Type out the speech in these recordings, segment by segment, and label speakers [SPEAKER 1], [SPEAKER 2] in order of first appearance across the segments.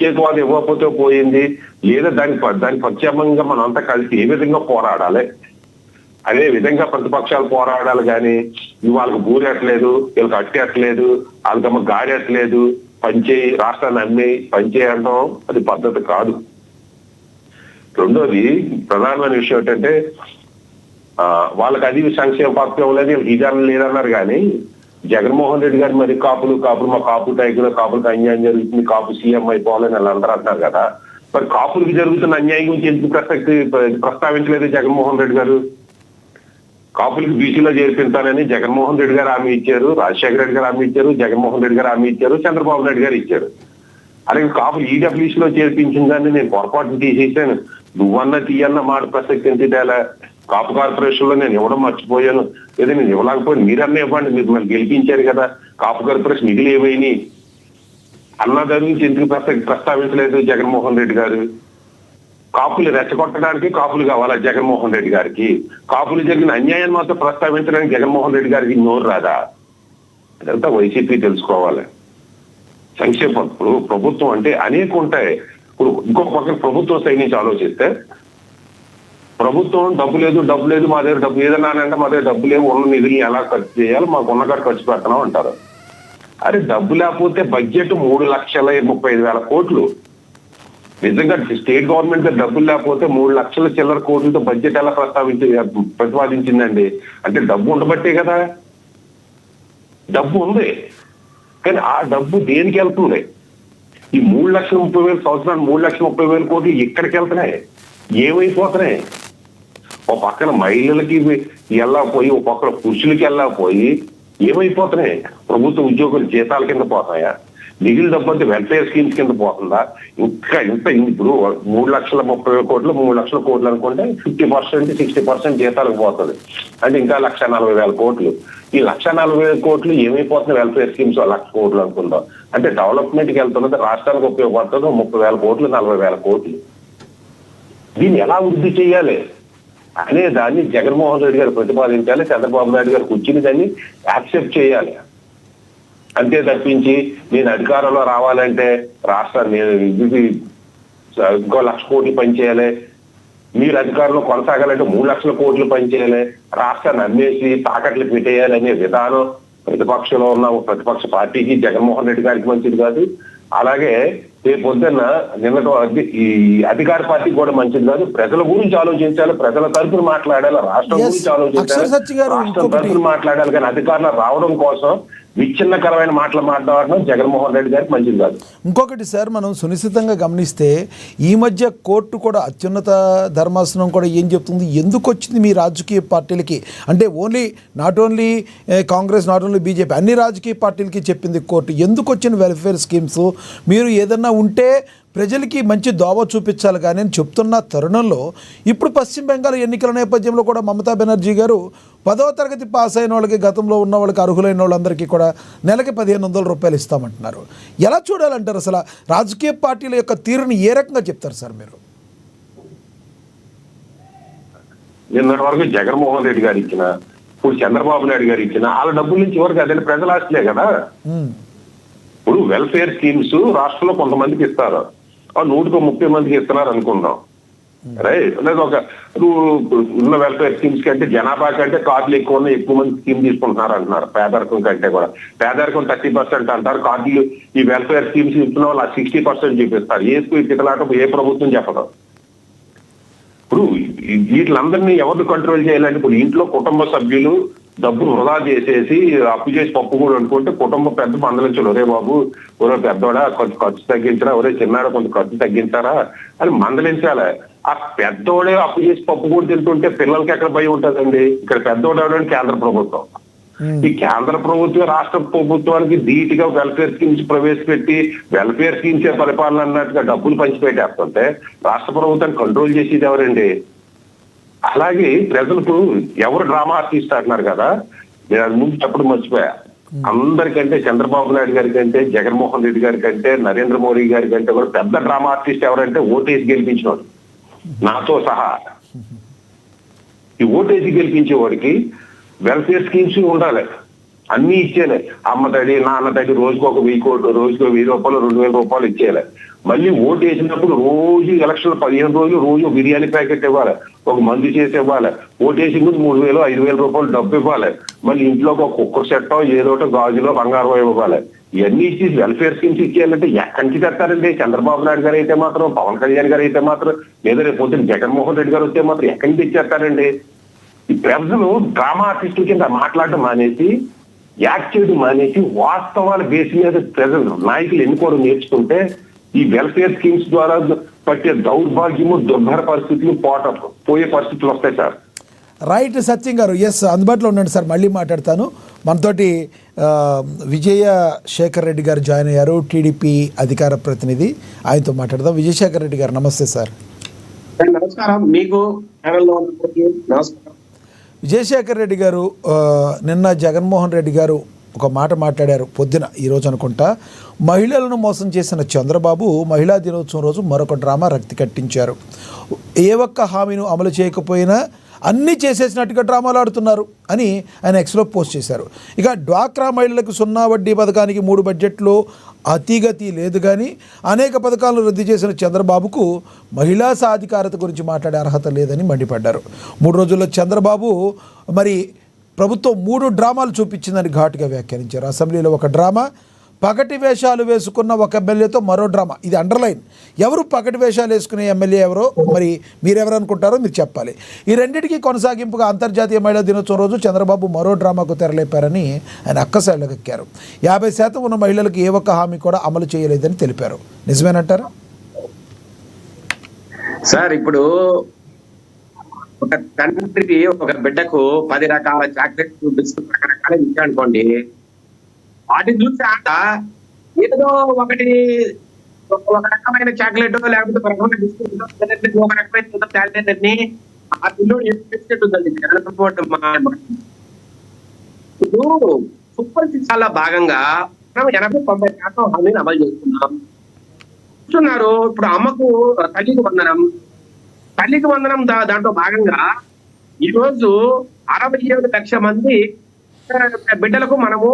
[SPEAKER 1] చేతివాదం ఇవ్వకపోతే పోయింది, లేదా దాని పక్షంగా మనం అంతా కలిసి ఏ విధంగా పోరాడాలి, అదే విధంగా ప్రతిపక్షాలు పోరాడాలి. కానీ వాళ్ళకి బూరెట్టలేదు, వీళ్ళకి అట్టేయట్లేదు, వాళ్ళకమ్మ గాడెట్టలేదు, పంచేయి రాష్ట్రాన్ని అమ్మి పంచేయడం అది పద్ధతి కాదు. రెండోది ప్రధానమైన విషయం ఏంటంటే వాళ్ళకి అది సంక్షేమ పథకం లేదు, వీళ్ళకి ఇదానం లేదన్నారు. కానీ జగన్మోహన్ రెడ్డి గారు మరి కాపులు మా కాపు టైగులు, కాపులకు అన్యాయం జరుగుతుంది, కాపు సీఎం అయిపోవాలని వాళ్ళందరూ అంటున్నారు కదా. మరి కాపులకి జరుగుతున్న అన్యాయం గురించి ఎందుకు ప్రస్తావించలేదు జగన్మోహన్ రెడ్డి గారు? కాపులకి బీసీలో చేర్పించాలని జగన్మోహన్ రెడ్డి గారు హామీ ఇచ్చారు, రాజశేఖర రెడ్డి గారు హామీ ఇచ్చారు, జగన్మోహన్ రెడ్డి గారు హామీ ఇచ్చారు, చంద్రబాబు నాయుడు గారు ఇచ్చారు. అలాగే కాపులు ఈడబ్ల్యూసీలో చేర్పించిందని నేను పొరపాటును తీసేసాను, నువ్వన్నా తీయన్న మాట ప్రసక్తి ఎంత. కాపు కార్పొరేషన్ లో నేను ఇవ్వడం మర్చిపోయాను, లేదా నేను ఇవ్వలేకపోయాను, మీరన్నా ఇవ్వండి, మీరు మళ్ళీ గెలిపించారు కదా, కాపు కార్పొరేషన్ నిధులు ఏమైనాయి అన్నదాని నుంచి ఎందుకు ప్రస్తావించలేదు జగన్మోహన్ రెడ్డి గారు? కాపులు రెచ్చగొట్టడానికి కాపులు కావాలా జగన్మోహన్ రెడ్డి గారికి? కాపులు జరిగిన అన్యాయాన్ని మాత్రం ప్రస్తావించడానికి జగన్మోహన్ రెడ్డి గారికి నోరు రాదా? అదంతా వైసీపీ తెలుసుకోవాలి. సంక్షేమం ఇప్పుడు ప్రభుత్వం అంటే అనేక ఉంటాయి. ఇప్పుడు ఇంకొక పక్కన ప్రభుత్వం సైడ్ నుంచి ఆలోచిస్తే, ప్రభుత్వం డబ్బు లేదు మా దగ్గర డబ్బు ఏదన్నా అంటే మా దగ్గర డబ్బు లేవు, ఉన్న నిధులు ఎలా ఖర్చు చేయాలి, మాకు ఉన్నకాడ ఖర్చు పెడతాం అంటారు. అరే డబ్బు లేకపోతే బడ్జెట్ 3,35,000 కోట్లు. నిజంగా స్టేట్ గవర్నమెంట్ డబ్బులు లేకపోతే 3 లక్షల చిల్లర కోట్లతో బడ్జెట్ ఎలా ప్రతిపాదించిందండి? అంటే డబ్బు ఉండబట్టే కదా. డబ్బు ఉంది, కానీ ఆ డబ్బు దేనికి వెళ్తుంది? ఈ 3,30,000 సంవత్సరాలు 3,30,000 కోట్లు ఎక్కడికి వెళ్తున్నాయి, ఏమైపోతున్నాయి? ఒక పక్కన మహిళలకి వెళ్ళకపోయి, ఒక పక్కన పురుషులకి వెళ్ళకపోయి ఏమైపోతున్నాయి? ప్రభుత్వ ఉద్యోగుల జీతాల కింద పోతాయా? మిగిలిన డబ్బు అంటే వెల్ఫేర్ స్కీమ్స్ కింద పోతుందా? ఇప్పుడు 3,30,000 కోట్లు 3 లక్షల కోట్లు అనుకుంటే 50% 60% జీతాలకు పోతుంది. అంటే ఇంకా 1,40,000 కోట్లు. ఈ 1,40,000 కోట్లు ఏమైపోతుంది? వెల్ఫేర్ స్కీమ్స్ 1,00,000 కోట్లు అనుకుందాం. అంటే డెవలప్మెంట్ కి వెళ్తున్నది రాష్ట్రానికి ఉపయోగపడుతుంది 30,000 కోట్లు 40,000 కోట్లు. దీన్ని ఎలా వృద్ధి చేయాలి అనే దాన్ని జగన్మోహన్ రెడ్డి గారు ప్రతిపాదించాలి, చంద్రబాబు నాయుడు గారు కూర్చుని దాన్ని యాక్సెప్ట్ చేయాలి. అంతే తప్పించి నేను అధికారంలో రావాలంటే రాష్ట్రాన్ని ఇంకో 1,00,000 కోట్లు పనిచేయాలి, మీరు అధికారంలో కొనసాగాలంటే 3 లక్షల కోట్లు పనిచేయాలి, రాష్ట్రాన్ని అమ్మేసి తాకట్లు పెట్టేయాలి అనే విధానం ప్రతిపక్షంలో ఉన్న ప్రతిపక్ష పార్టీకి జగన్మోహన్ రెడ్డి గారికి మంచిది కాదు. అలాగే రేపు పొద్దున్న నిన్నటి ఈ అధికార పార్టీకి కూడా మంచిది కాదు. ప్రజల గురించి ఆలోచించాలి, ప్రజల తరపున మాట్లాడాలి, రాష్ట్రం గురించి ఆలోచించాలి, రాష్ట్రం తరపున మాట్లాడాలి. కానీ అధికారులు రావడం కోసం విచ్ఛిన్నకరమైన మాటలు మాట్లాడడం జగన్మోహన్ రెడ్డి గారికి మంచిది కాదు.
[SPEAKER 2] ఇంకొకటి సార్, మనం సునిశ్చితంగా గమనిస్తే ఈ మధ్య కోర్టు కూడా, అత్యున్నత ధర్మాసనం కూడా ఏం చెప్తుంది, ఎందుకు వచ్చింది మీ రాజకీయ పార్టీలకి అంటే not only Congress, not only BJP, అన్ని రాజకీయ పార్టీలకి చెప్పింది కోర్టు, ఎందుకు వచ్చిన వెల్ఫేర్ స్కీమ్స్ మీరు ఏదన్నా ఉంటే ప్రజలకి మంచి దోవ చూపించాలి కానీ అని చెప్తున్న తరుణంలో ఇప్పుడు పశ్చిమ బెంగాల్ ఎన్నికల నేపథ్యంలో కూడా మమతా బెనర్జీ గారు 10వ తరగతి పాస్ అయిన వాళ్ళకి, గతంలో ఉన్న వాళ్ళకి, అర్హులైన వాళ్ళందరికీ కూడా నెలకి 1,500 రూపాయలు ఇస్తామంటున్నారు. ఎలా చూడాలంటారు? అసలు రాజకీయ పార్టీల యొక్క తీరుని ఏ రకంగా చెప్తారు సార్ మీరు?
[SPEAKER 1] నిన్నటి వరకు జగన్మోహన్ రెడ్డి గారు ఇచ్చిన, ఇప్పుడు చంద్రబాబు నాయుడు గారు ఇచ్చిన, వాళ్ళ డబ్బుల నుంచి వరకు అదే ప్రజల ఆస్తులే కదా. ఇప్పుడు వెల్ఫేర్ స్కీమ్స్ రాష్ట్రంలో కొంతమందికి ఇస్తారు, 130 మందికి ఇస్తున్నారు అనుకుందాం. లేదా ఒక ఉన్న వెల్ఫేర్ స్కీమ్స్ కంటే జనాభా కంటే కార్డులు ఎక్కువ మంది స్కీమ్ తీసుకుంటున్నారు అంటున్నారు. పేదరికం కంటే కూడా, పేదరికం 30% అంటారు, కార్డులు ఈ వెల్ఫేర్ స్కీమ్స్ ఇస్తున్న వాళ్ళు 60% చూపిస్తారు. ఇతలాటం ఏ ప్రభుత్వం చెప్పదు. ఇప్పుడు వీటిలందరినీ ఎవరిని కంట్రోల్ చేయాలంటే, ఇప్పుడు ఇంట్లో కుటుంబ సభ్యులు డబ్బులు వృధా చేసేసి అప్పు చేసి పప్పు కూడా అనుకుంటే కుటుంబం పెద్ద మందలించాడు, ఒరే బాబు, ఒరే పెద్దోడా కొంచెం ఖర్చు తగ్గించరా, ఒరే చిన్నాడా కొంచెం ఖర్చు తగ్గించారా అని మందలించాలి. ఆ పెద్దోడే అప్పు చేసి పప్పు కూడా తింటుంటే పిల్లలకి ఎక్కడ భయం ఉంటుందండి? ఇక్కడ పెద్దోడు ఎవడంటే కేంద్ర ప్రభుత్వం. ఈ కేంద్ర ప్రభుత్వం రాష్ట్ర ప్రభుత్వానికి ధీటుగా వెల్ఫేర్ స్కీమ్స్ ప్రవేశపెట్టి వెల్ఫేర్ స్కీమ్స్ పరిపాలన అన్నట్టుగా డబ్బులు పంచిపెట్టేస్తుంటే రాష్ట్ర ప్రభుత్వాన్ని కంట్రోల్ చేసేది ఎవరండి? అలాగే ప్రజలకు ఎవరు డ్రామా ఆర్టిస్ట్ అంటున్నారు కదా, నేను అది ముందు చెప్పడం మర్చిపోయా. అందరికంటే చంద్రబాబు నాయుడు గారి కంటే, జగన్మోహన్ రెడ్డి గారి కంటే, నరేంద్ర మోడీ గారి కంటే కూడా పెద్ద డ్రామా ఆర్టిస్ట్ ఎవరంటే ఓటేసి గెలిపించినవాడు, నాతో సహా. ఈ ఓటేసి గెలిపించేవాడికి వెల్ఫేర్ స్కీమ్స్ ఉండాలి, అన్ని ఇచ్చేలే. అమ్మ తడి నాన్న తడి రోజుకు ఒక 1000 రోజుకు 1000 రూపాయలు 2000 రూపాయలు ఇచ్చేయాలి. మళ్ళీ ఓటు వేసినప్పుడు రోజు ఎలక్షన్ 15 రోజులు రోజు బిర్యానీ ప్యాకెట్ ఇవ్వాలి, ఒక మందు చేసి ఇవ్వాలి, ఓటు వేసి ముందు 3000 5000 రూపాయలు డబ్బు ఇవ్వాలి, మళ్ళీ ఇంట్లోకి ఒక కుక్కర్ సెట్టో ఏదో ఒకటి గాజులో బంగారం ఇవ్వాలి. ఇవన్నీ ఇచ్చి వెల్ఫేర్ స్కీమ్స్ ఇచ్చేయాలంటే ఎక్కడి నుంచి తెస్తారండి? చంద్రబాబు నాయుడు గారు అయితే మాత్రం, పవన్ కళ్యాణ్ గారు అయితే మాత్రం, లేదా రేపు పొద్దున్న జగన్మోహన్ రెడ్డి గారు వస్తే మాత్రం ఎక్కడి నుంచి తెచ్చేస్తారండి? ఈ ప్రజలు డ్రామా ఆర్టిస్టుల కింద మాట్లాడడం మానేసి, యాక్ట్ చేయడం మానేసి, వాస్తవాల బేస్ మీద ప్రజలు నాయకులు ఎన్నుకోవడం నేర్చుకుంటే ఈ వెల్ఫేర్ స్కీమ్స్ ద్వారా పట్టే దౌర్భాగ్యము దుర్భర పరిస్థితులు పోయే పరిస్థితులు వస్తాయి సార్.
[SPEAKER 2] రైట్ సత్యం గారు, ఎస్ అందుబాటులో ఉండండి సార్, మళ్ళీ మాట్లాడతాను. మనతోటి విజయ శేఖర్ రెడ్డి గారు జాయిన్ అయ్యారు, టీడీపీ అధికార ప్రతినిధి. ఆయనతో మాట్లాడదాం. విజయశేఖర్ రెడ్డి గారు నమస్తే సార్.
[SPEAKER 3] నమస్కారం మీకు. నమస్కారం.
[SPEAKER 2] విజయశేఖర్ రెడ్డి గారు, నిన్న జగన్మోహన్ రెడ్డి గారు ఒక మాట మాట్లాడారు పొద్దున, ఈరోజు అనుకుంటా. మహిళలను మోసం చేసిన చంద్రబాబు మహిళా దినోత్సవం రోజు మరొక డ్రామా రక్తి కట్టించారు. ఏ ఒక్క హామీను అమలు చేయకపోయినా అన్నీ చేసేసినట్టుగా డ్రామాలు ఆడుతున్నారు అని ఆయన ఎక్స్లో పోస్ట్ చేశారు. ఇక డ్వాక్రా మహిళలకు 0 వడ్డీ పథకానికి 3 బడ్జెట్లో అతిగతి లేదు, కానీ అనేక పథకాలను రద్దు చేసిన చంద్రబాబుకు మహిళా సాధికారత గురించి మాట్లాడే అర్హత లేదని మండిపడ్డారు. 3 రోజుల్లో చంద్రబాబు మరి ప్రభుత్వం 3 డ్రామాలు చూపించిందని ఘాటుగా వ్యాఖ్యానించారు. అసెంబ్లీలో ఒక డ్రామా, పగటి వేషాలు వేసుకున్న ఒక ఎమ్మెల్యేతో మరో డ్రామా. ఇది అండర్లైన్. ఎవరు పగటి వేషాలు వేసుకునే ఎమ్మెల్యే ఎవరో మరి మీరెవరు అనుకుంటారో మీరు చెప్పాలి. ఈ రెండింటికి కొనసాగింపుగా అంతర్జాతీయ మహిళా దినోత్సవం రోజు చంద్రబాబు మరో డ్రామాకు తెరలేపారని ఆయన అక్కసాళ్ళకెక్కారు. 50% ఉన్న మహిళలకు ఏ ఒక్క హామీ కూడా అమలు చేయలేదని తెలిపారు. నిజమేనంటారా
[SPEAKER 3] సార్? ఇప్పుడు ఒక తండ్రికి ఒక బిడ్డకు 10 రకాల చాక్లెట్లు బిస్కెట్ రకరకాల ఇచ్చానుకోండి, వాటిని చూసి ఆట ఏదో ఒకటి ఒక రకమైన చాక్లెట్ లేకపోతే ఒక రకమైన బిస్కెట్ ఒక రకమైన చాక్లెట్ అని ఆ పిల్లలు బిస్కెట్ ఉందండి. ఇప్పుడు సూపర్ సిక్స్ లో భాగంగా మనం 80-90% హామీని అమలు చేస్తున్నాం చూస్తున్నారు. ఇప్పుడు అమ్మకు తల్లికి వందనం దాంట్లో భాగంగా ఈ రోజు 67 లక్షల మంది బిడ్డలకు మనము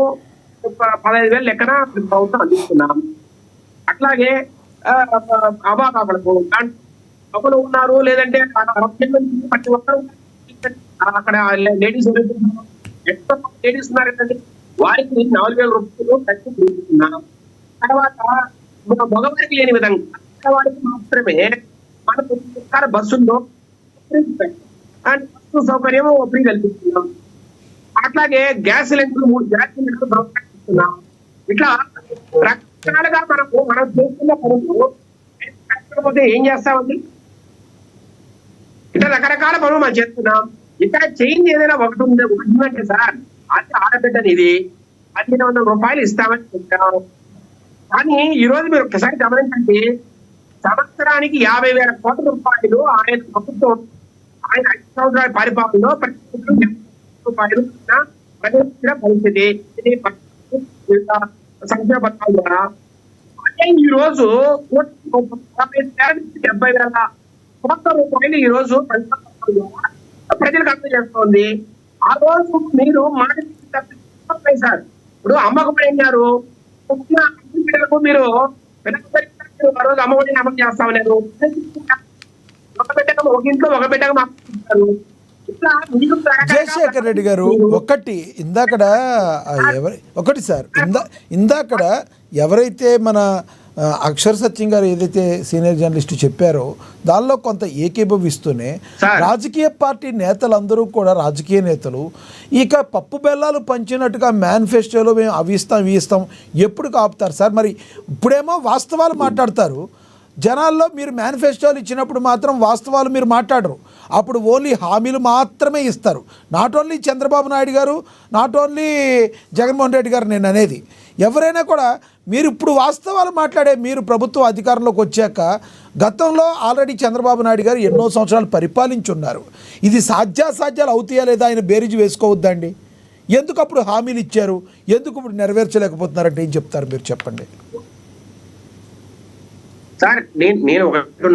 [SPEAKER 3] 15,000 లెక్కన ప్రభుత్వం అందిస్తున్నాం. అట్లాగే అబాబాబులకు ఒకరు ఉన్నారు, లేదంటే ప్రతి ఒక్కరు అక్కడ లేడీస్ లేడీస్ ఉన్నారు ఏంటంటే వారికి 4,000 రూపాయలు ఖర్చు తీసుకున్నాం. తర్వాత మగవారికి లేని విధంగా వారికి మాత్రమే మనకు బస్సుల్లో బస్సు సౌకర్యం ఫ్రీ కల్పిస్తున్నాం. అట్లాగే గ్యాస్ సిలిండర్లు 3 గ్యాస్ సిలిండర్లు ఇస్తున్నాం. ఇట్లా రకరకాలుగా మనం చేస్తున్న పనులు కట్టకపోతే ఏం చేస్తామండి? ఇట్లా రకరకాల పనులు మనం చేస్తున్నాం. ఇక్కడ చేంజ్ ఏదైనా ఒకటి ఉందంటే సార్, అది ఆడబిడ్డని ఇది 1500 రూపాయలు ఇస్తామని చెప్తాం. కానీ ఈ రోజు మీరు ఒకసారి గమనించండి, సంవత్సరానికి 50,000 కోట్ల రూపాయలు ఆయన ప్రభుత్వం, ఆయన 5 సంవత్సరాల పరిపాలనలో ప్రతి రూపాయలు పరిస్థితి సంక్షేమ పథకాల ద్వారా అదే ఈ రోజు 70,000 కోట్ల రూపాయలు ఈ రోజు ప్రజలకు అర్థం చేస్తోంది. ఆ రోజు మీరు మాట సార్, ఇప్పుడు అమ్మకు పోయినారు పిల్లలకు మీరు ఆ రోజు అమ్మఒడిని అమలు చేస్తామన్నారు. ఒక బిడ్డగా ఒక ఇంట్లో ఒక బిడ్డగా మాట్లాడుతున్నారు.
[SPEAKER 2] జయశేఖర్ రెడ్డి గారు, ఇందాకడ ఎవరైతే మన అక్షర్ సత్యం గారు ఏదైతే సీనియర్ జర్నలిస్ట్ చెప్పారో దానిలో కొంత ఏకీభవిస్తూనే రాజకీయ పార్టీ నేతలందరూ కూడా, రాజకీయ నేతలు ఇక పప్పు బెల్లాలు పంచినట్టుగా మేనిఫెస్టోలో మేము అవి ఇస్తాం ఎప్పుడు ఆపుతారు సార్? మరి ఇప్పుడేమో వాస్తవాలు మాట్లాడతారు, జనాల్లో మీరు మేనిఫెస్టోలు ఇచ్చినప్పుడు మాత్రం వాస్తవాలు మీరు మాట్లాడరు. అప్పుడు ఓన్లీ హామీలు మాత్రమే ఇస్తారు. నాట్ ఓన్లీ చంద్రబాబు నాయుడు గారు, నాట్ ఓన్లీ జగన్మోహన్ రెడ్డి గారు, నేను అనేది ఎవరైనా కూడా మీరు ఇప్పుడు వాస్తవాలు మాట్లాడే మీరు ప్రభుత్వం అధికారంలోకి వచ్చాక గతంలో ఆల్రెడీ చంద్రబాబు నాయుడు గారు ఎన్నో సంవత్సరాలు పరిపాలించున్నారు. ఇది సాధ్యాసాధ్యాలు అవుతాయా లేదా ఆయన బేరీజు వేసుకోవద్దండి. ఎందుకు అప్పుడు హామీలు ఇచ్చారు, ఎందుకు ఇప్పుడు నెరవేర్చలేకపోతున్నారంటే ఏం చెప్తారు మీరు చెప్పండి
[SPEAKER 3] సార్? నేను ఒకటి